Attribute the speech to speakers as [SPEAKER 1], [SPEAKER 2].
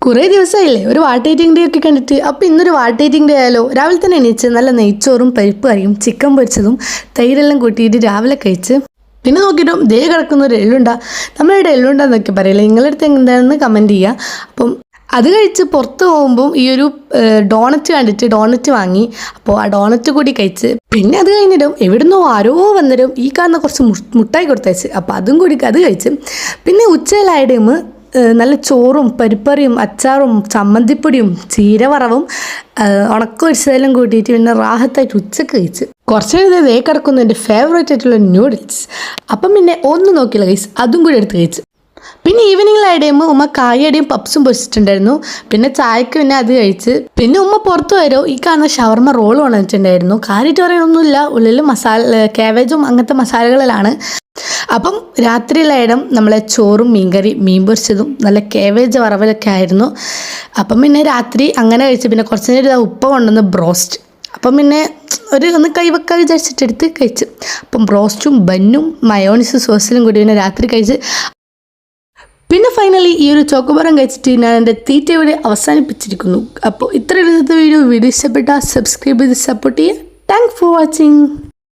[SPEAKER 1] കുറേ ദിവസമായില്ലേ ഒരു what eating day ഒക്കെ കണ്ടിട്ട്. അപ്പോൾ ഇന്നൊരു വാട്ട് ഈറ്റിംഗ് ഡേ ആയാലോ. രാവിലെ തന്നെ എണീച്ച് നല്ല നെയ്ച്ചോറും പരിപ്പ് കറിയും ചിക്കൻ പൊരിച്ചതും തൈരെല്ലാം കൂട്ടിയിട്ട് രാവിലെ കഴിച്ച് പിന്നെ നോക്കിയിട്ടും ദേ കിടക്കുന്ന ഒരു എള്ളുണ്ട. നമ്മളുടെ എള്ളുണ്ടെന്നൊക്കെ പറയില്ലേ, നിങ്ങളുടെ അടുത്ത് എന്താണെന്ന് കമൻറ്റ് ചെയ്യുക. അപ്പം അത് കഴിച്ച് പുറത്ത് പോകുമ്പം ഈ ഒരു ഡോണറ്റ് കണ്ടിട്ട് ഡോണറ്റ് വാങ്ങി. അപ്പോൾ ആ ഡോണറ്റ് കൂടി കഴിച്ച് പിന്നെ അത് കഴിഞ്ഞിട്ടും എവിടുന്നോ ആരോ വന്നിട്ടും ഈ കാണുന്ന കുറച്ച് മുട്ടായി കൊടുത്തയച്ച്. അപ്പോൾ അതും കൂടി അത് കഴിച്ച് പിന്നെ ഉച്ചയിലായ ടൈം നല്ല ചോറും പരിപ്പറിയും അച്ചാറും ചമ്മന്തിപ്പൊടിയും ചീരവറവും ഉണക്കൊഴിച്ചതെല്ലാം കൂട്ടിയിട്ട് പിന്നെ റാഹത്തായിട്ട് ഉച്ചക്ക് കഴിച്ച് കുറച്ച് കഴിഞ്ഞാൽ ദേ കിടക്കുന്ന എൻ്റെ ഫേവറേറ്റ് ആയിട്ടുള്ള നൂഡിൽസ്. അപ്പം പിന്നെ ഒന്നും നോക്കിയില്ല ഗൈസ്, അതും കൂടി എടുത്ത് കഴിച്ച്. പിന്നെ ഈവനിങ്ങിലായ ടൈം ഉമ്മ കായയുടെയും പപ്സും പൊരിച്ചിട്ടുണ്ടായിരുന്നു. പിന്നെ ചായക്ക് പിന്നെ അത് കഴിച്ച് പിന്നെ ഉമ്മ പുറത്ത് വരോ ഈ കാണുന്ന ഷവർമ റോൾ വന്നിട്ടുണ്ടായിരുന്നു. കാര്യമായിട്ട് പറയാനൊന്നുമില്ല, ഉള്ളിൽ കാബേജും അങ്ങനത്തെ മസാലകളിലാണ്. അപ്പം രാത്രിയിലായിടം നമ്മളെ ചോറും മീൻകറി മീൻ പൊരിച്ചതും നല്ല കാബേജ് വറവലൊക്കെ ആയിരുന്നു. അപ്പം പിന്നെ രാത്രി അങ്ങനെ കഴിച്ച് പിന്നെ കുറച്ച് നേരം ഉപ്പ കൊണ്ടുവന്ന് ബ്രോസ്റ്റ്. അപ്പം പിന്നെ ഒന്ന് കൈവെക്കാൻ വിചാരിച്ചിട്ട് എടുത്ത് കഴിച്ച്. അപ്പം ബ്രോസ്റ്റും ബന്നും മയോണിസ് സോസിലും കൂടി പിന്നെ രാത്രി കഴിച്ച് പിന്നെ ഫൈനലി ഈ ഒരു ചോക്കോബാറും കഴിച്ചിട്ട് ഞാൻ എൻ്റെ തീറ്റ ഇവിടെ അവസാനിപ്പിച്ചിരിക്കുന്നു. അപ്പോൾ ഇത്ര ഇന്നത്തെ വീഡിയോ ഇഷ്ടപ്പെട്ടാൽ സബ്സ്ക്രൈബ് ചെയ്ത് സപ്പോർട്ട് ചെയ്യുക. Thanks for watching.